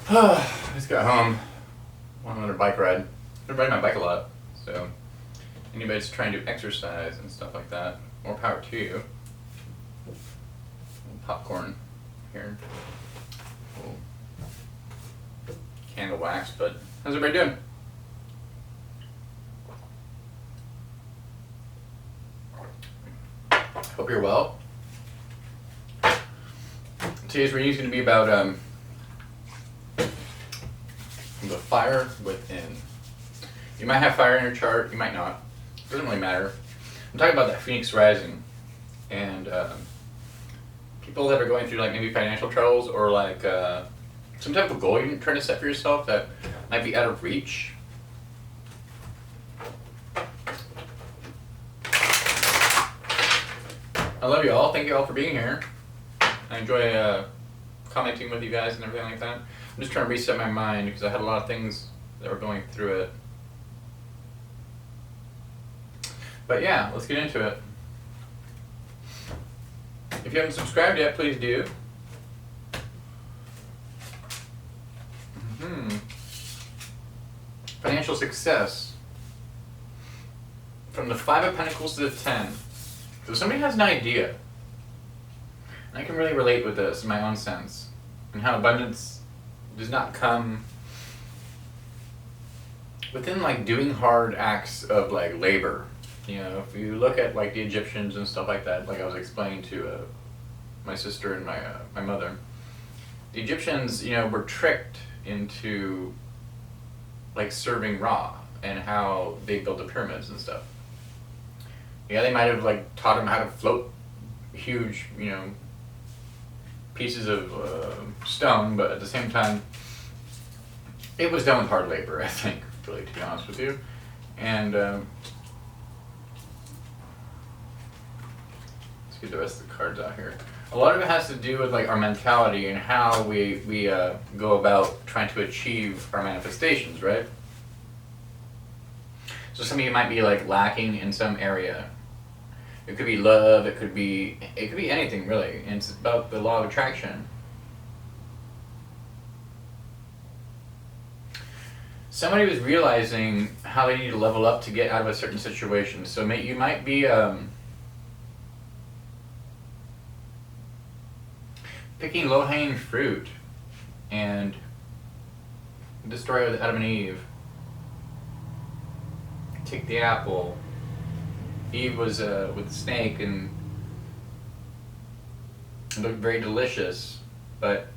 Just got home. Went on another bike ride. I ride my bike a lot, so anybody that's trying to exercise and stuff like that, more power to you. Popcorn here. Little candle wax, but how's everybody doing? Hope you're well. Today's reading is going to be about the fire within. You might have fire in your chart, you might not. It doesn't really matter. I'm talking about that Phoenix rising and people that are going through like maybe financial troubles or like some type of goal you're trying to set for yourself that might be out of reach. I love you all. Thank you all for being here. I enjoy commenting with you guys and everything like that. I'm just trying to reset my mind because I had a lot of things that were going through it. But yeah, let's get into it. If you haven't subscribed yet, please do. Financial success. From the 5 of Pentacles to the 10. So somebody has an idea. And I can really relate with this in my own sense. And how abundance does not come within like doing hard acts of like labor. You know, if you look at like the Egyptians and stuff like that, like I was explaining to my sister and my mother, the Egyptians, you know, were tricked into like serving Ra and how they built the pyramids and stuff. Yeah, they might have like taught them how to float huge, you know, pieces of stone, but at the same time, it was done with hard labor, I think, really, to be honest with you. And let's get the rest of the cards out here. A lot of it has to do with like our mentality and how we go about trying to achieve our manifestations, right? So some of you might be like lacking in some area. It could be love, it could be anything really. And it's about the law of attraction. Somebody was realizing how they need to level up to get out of a certain situation. So you might be picking low-hanging fruit, and the story of Adam and Eve. Take the apple. Eve was with the snake, and it looked very delicious, but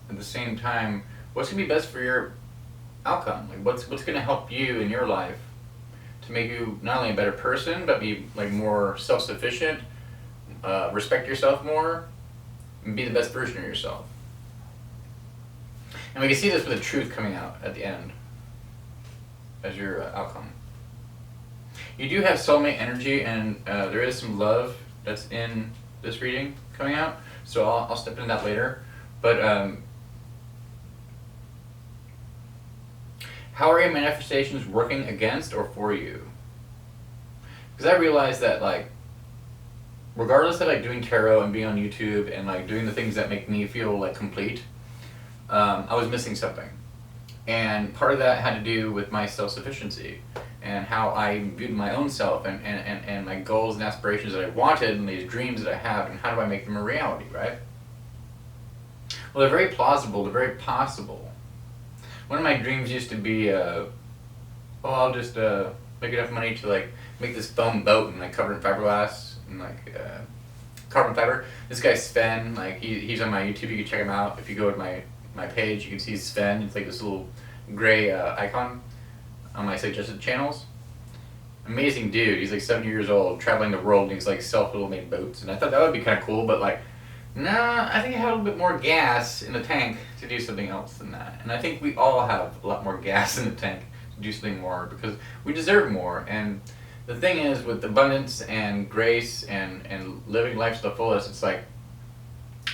at the same time, what's going to be best for your outcome? Like what's going to help you in your life to make you not only a better person, but be like more self-sufficient, respect yourself more, and be the best version of yourself. And we can see this with the truth coming out at the end as your outcome. You do have soulmate energy, and there is some love that's in this reading coming out, so I'll step into that later. But how are your manifestations working against or for you? Because I realized that like regardless of like doing tarot and being on YouTube and like doing the things that make me feel like complete, I was missing something. And part of that had to do with my self-sufficiency and how I viewed my own self and my goals and aspirations that I wanted and these dreams that I have, and how do I make them a reality, right? Well, they're very plausible, they're very possible. One of my dreams used to be, I'll just make enough money to like make this foam boat and like cover it in fiberglass and like carbon fiber. This guy Sven, like he's on my YouTube, you can check him out. If you go to my page, you can see Sven. It's like this little gray icon on my suggested channels. Amazing dude. He's like 70 years old, traveling the world, and he's like little made boats. And I thought that would be kind of cool, but like, nah, I think I have a little bit more gas in the tank to do something else than that. And I think we all have a lot more gas in the tank to do something more because we deserve more. And the thing is, with abundance and grace and living life to the fullest, it's like,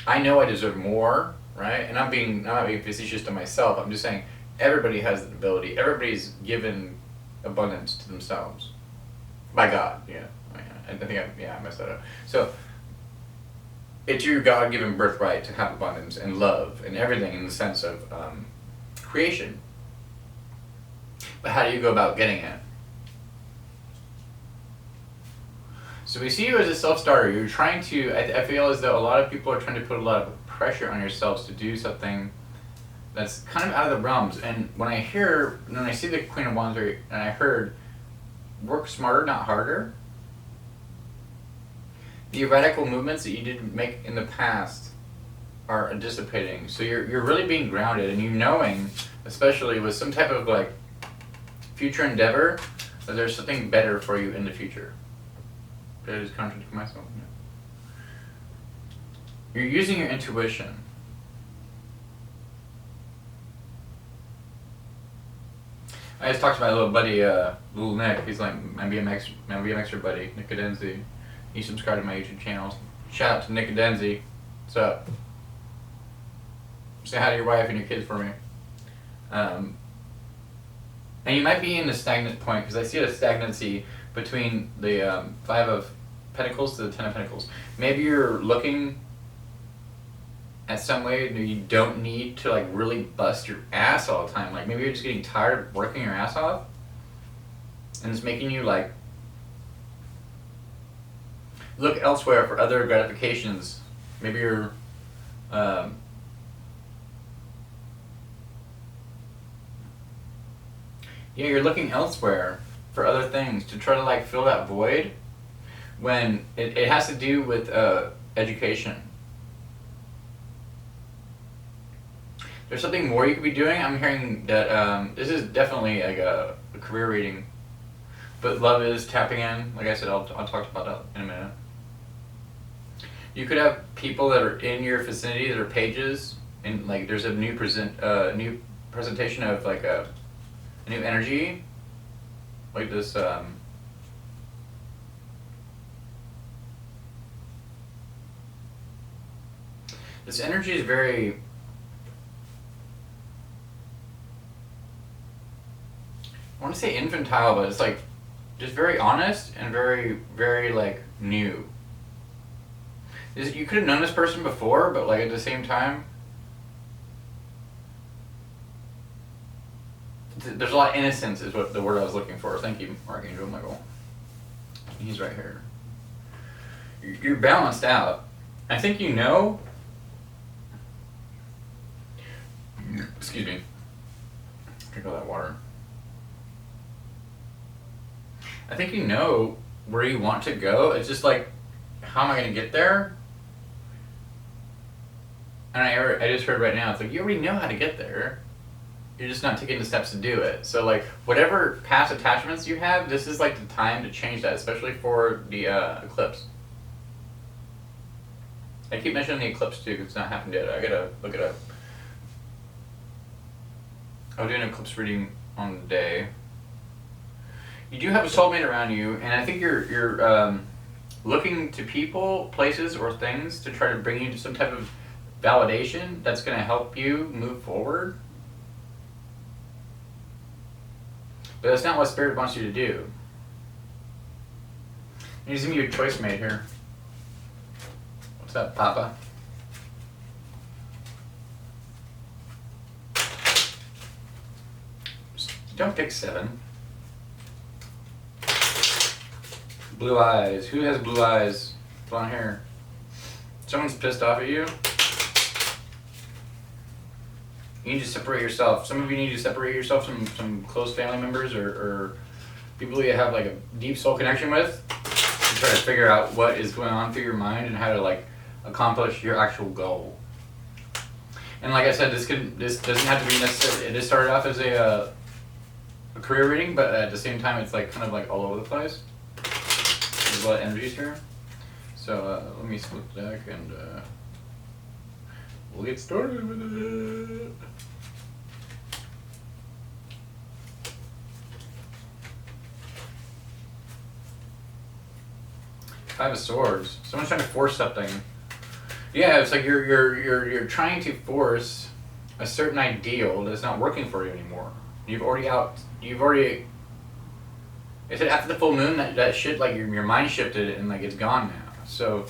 I know I deserve more, right? And I'm not being facetious to myself. I'm just saying everybody has the ability. Everybody's given abundance to themselves by God. Yeah, I think I messed that up. So it's your God-given birthright to have abundance and love and everything in the sense of creation. But how do you go about getting it? So we see you as a self-starter. You're trying to, I feel as though a lot of people are trying to put a lot of pressure on yourselves to do something that's kind of out of the realms. And when I see the Queen of Wands, and I heard, work smarter, not harder. The radical movements that you did make in the past are dissipating. So you're really being grounded, and you knowing, especially with some type of like future endeavor, that there's something better for you in the future. Did I just contradict myself? No. You're using your intuition. I just talked to my little buddy, little Nick. He's like my BMXer buddy, Nick Cadenzi. He subscribed to my YouTube channel. Shout out to Nick Cadenzi. What's up? Say hi to your wife and your kids for me. And you might be in a stagnant point, because I see a stagnancy between the 5 of Pentacles to the 10 of Pentacles. Maybe you're looking at some way that you don't need to like really bust your ass all the time. Like maybe you're just getting tired of working your ass off, and it's making you like look elsewhere for other gratifications. Maybe you're you're looking elsewhere for other things to try to like fill that void, when it has to do with education. There's something more you could be doing. I'm hearing that this is definitely like a career reading, but love is tapping in. Like I said, I'll talk about that in a minute. You could have people that are in your vicinity that are pages, and like there's a new presentation of like a new energy, like this. This energy is very. I want to say infantile, but it's like just very honest and very, very like new. You could have known this person before, but like at the same time, there's a lot of innocence is what the word I was looking for. Thank you, Archangel Michael. He's right here. You're balanced out. I think you know. Excuse me. Drink all that water. I think you know where you want to go. It's just like, how am I going to get there? And I just heard right now, it's like, you already know how to get there. You're just not taking the steps to do it. So like, whatever past attachments you have, this is like the time to change that, especially for the eclipse. I keep mentioning the eclipse too, because it's not happened yet. I gotta look it up. I'll do an eclipse reading on the day. You do have a soulmate around you, and I think you're looking to people, places, or things to try to bring you to some type of validation that's going to help you move forward. But that's not what Spirit wants you to do. You just give me your choice mate here. What's up, Papa? Don't pick 7. Blue eyes. Who has blue eyes? Blonde hair. Someone's pissed off at you. You need to separate yourself. Some of you need to separate yourself from some close family members or people you have like a deep soul connection with, to try to figure out what is going on through your mind and how to like accomplish your actual goal. And like I said, this doesn't have to be necessarily. It just started off as a career reading, but at the same time, it's like kind of like all over the place. There's a lot of energies here. So let me split the deck and we'll get started with it. Five of Swords. Someone's trying to force something. Yeah, it's like you're trying to force a certain ideal that's not working for you anymore. You've already. I said after the full moon, that shit, like your mind shifted and like it's gone now. So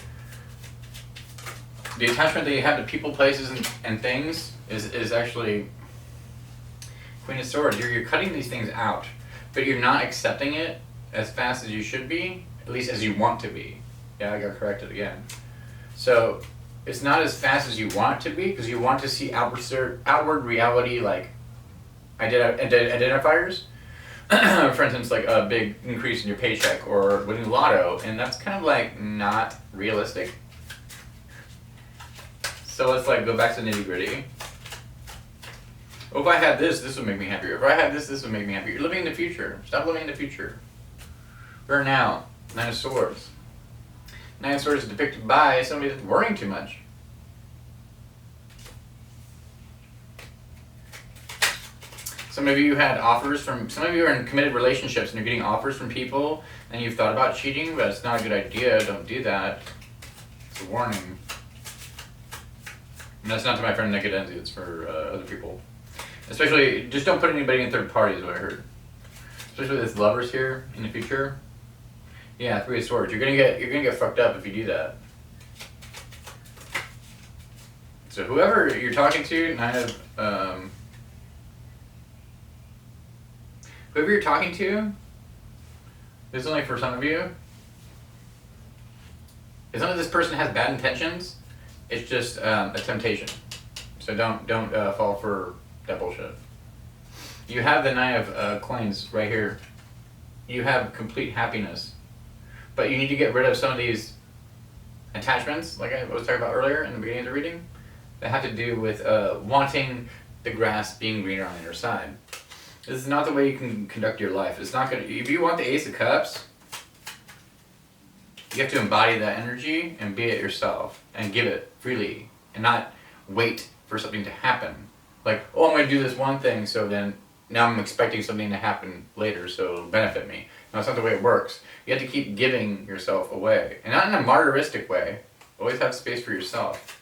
the attachment that you have to people, places, and things is actually Queen of Swords, you're cutting these things out, but you're not accepting it as fast as you should be, at least as you want to be. Yeah, I got corrected again. So it's not as fast as you want it to be, because you want to see outward reality, like identifiers. For instance, like a big increase in your paycheck or winning the lotto, and that's kind of like not realistic. So let's like go back to the nitty gritty. Oh, if I had this would make me happier. If I had this would make me happier. You're living in the future. Stop living in the future. We're now. Nine of Swords. Nine of Swords is depicted by somebody that's worrying too much. Some of you had offers from, some of you are in committed relationships and you're getting offers from people and you've thought about cheating, but it's not a good idea. Don't do that. It's a warning. And that's not to my friend Nick Adenzi, it's for other people. Especially, just don't put anybody in third party is what I heard. Especially this lovers here in the future. Yeah, Three of Swords. You're gonna get fucked up if you do that. So whoever you're talking to, whoever you're talking to, this is only for some of you. As long as this person has bad intentions, it's just a temptation. So don't fall for that bullshit. You have the Nine of Coins right here. You have complete happiness. But you need to get rid of some of these attachments, like I was talking about earlier in the beginning of the reading, that have to do with wanting the grass being greener on your side. This is not the way you can conduct your life. It's not gonna. If you want the Ace of Cups, you have to embody that energy and be it yourself and give it freely and not wait for something to happen. Like, oh, I'm going to do this one thing, so then now I'm expecting something to happen later, so it'll benefit me. No, that's not the way it works. You have to keep giving yourself away. And not in a martyristic way. Always have space for yourself.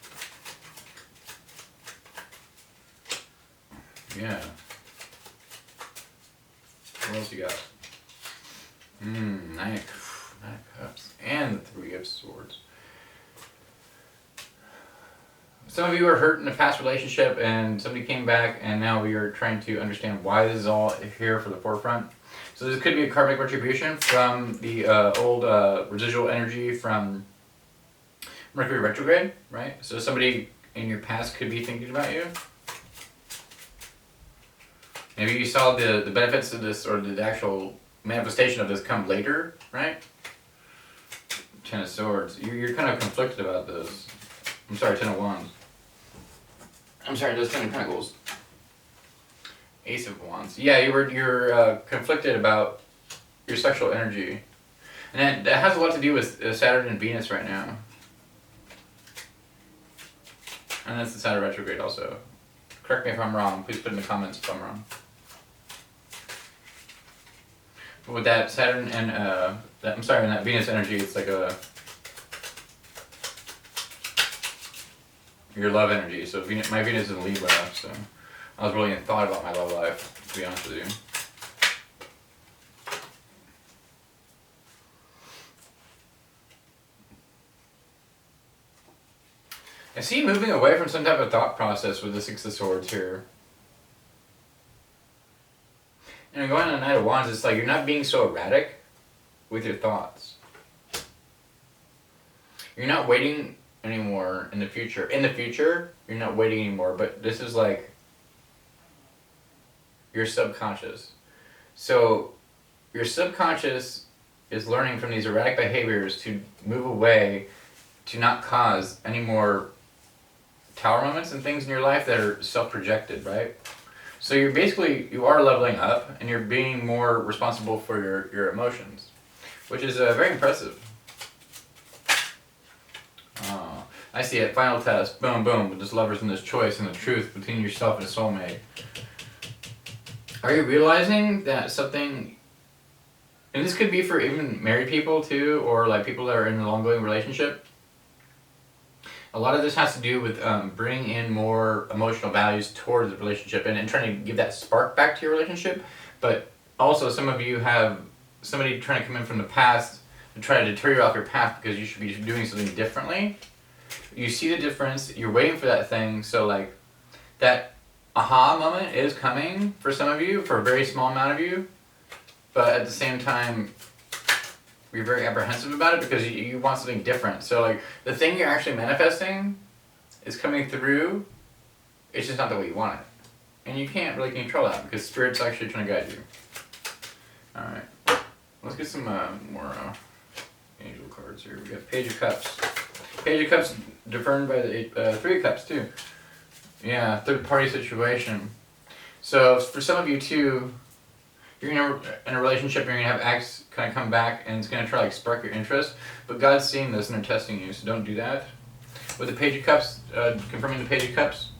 Yeah. What else you got? Nine of Cups. And the Three of Swords. Some of you are hurt in a past relationship and somebody came back and now we are trying to understand why this is all here for the forefront. So this could be a karmic retribution from the old residual energy from Mercury retrograde, right? So somebody in your past could be thinking about you. Maybe you saw the benefits of this or the actual manifestation of this come later, right? Ten of Swords. You're kind of conflicted about this. I'm sorry, Ten of Wands. I'm sorry, those Ten of Pentacles. Ace of Wands. Yeah, you're conflicted about your sexual energy. And that has a lot to do with Saturn and Venus right now. And that's the Saturn retrograde also. Correct me if I'm wrong. Please put in the comments if I'm wrong. But with that Saturn and and that Venus energy, it's like your love energy. So my Venus is in Libra, so I was really in thought about my love life, to be honest with you. I see you moving away from some type of thought process with the Six of Swords here. And going on the Knight of Wands, it's like you're not being so erratic with your thoughts. You're not waiting anymore in the future. In the future, you're not waiting anymore, but this is like your subconscious. So your subconscious is learning from these erratic behaviors to move away, to not cause any more tower moments and things in your life that are self-projected, right? So you are leveling up and you're being more responsible for your emotions, which is very impressive. Oh, I see it. Final test. Boom, boom. With this lovers and this choice and the truth between yourself and a soulmate. Are you realizing that something, and this could be for even married people too, or like people that are in an ongoing relationship. A lot of this has to do with bringing in more emotional values towards the relationship and trying to give that spark back to your relationship. But also some of you have somebody trying to come in from the past and try to deter you off your path because you should be doing something differently. You see the difference, you're waiting for that thing, so like that aha moment is coming for some of you, for a very small amount of you, but at the same time, you're very apprehensive about it because you want something different. So like the thing you're actually manifesting is coming through, it's just not the way you want it. And you can't really control that because Spirit's actually trying to guide you. Alright, let's get some more angel cards here. We got Page of Cups. Page of Cups defined by the Three of Cups too. Yeah, third party situation. So for some of you too, you're in a relationship, you're gonna have X kind of come back and it's gonna try to like spark your interest, but God's seeing this and they're testing you, so don't do that. With the Page of Cups, confirming the Page of Cups,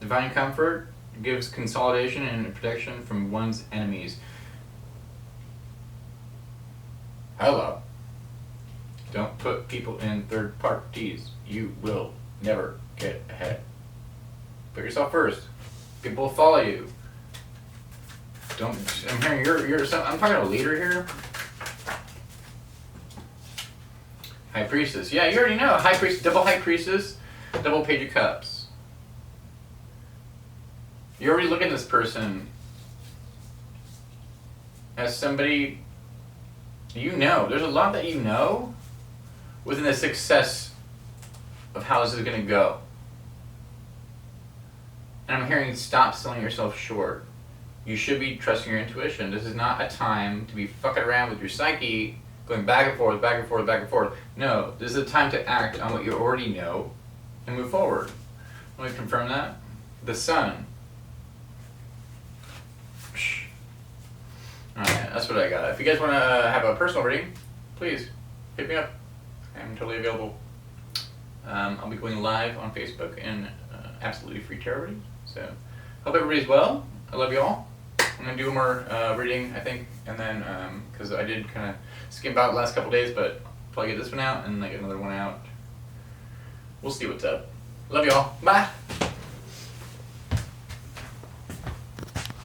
divine comfort gives consolidation and protection from one's enemies. Hello. Don't put people in third parties. You will never get ahead. Put yourself first. People will follow you. Don't. I'm hearing I'm talking to a leader here. High Priestess. Yeah, you already know. High Priestess, High Priestess, double Page of Cups. You already look at this person as somebody you know. There's a lot that you know within the success of how this is going to go. And I'm hearing stop selling yourself short. You should be trusting your intuition. This is not a time to be fucking around with your psyche, going back and forth, back and forth, back and forth. No, this is a time to act on what you already know and move forward. Let me confirm that. The Sun. Alright, that's what I got. If you guys want to have a personal reading, please hit me up. I'm totally available. I'll be going live on Facebook and absolutely free tarot readings. So, hope everybody's well. I love you all. I'm going to do one more reading, I think, and then, because I did kind of skim out the last couple days, but probably get this one out and then get another one out. We'll see what's up. Love you all. Bye!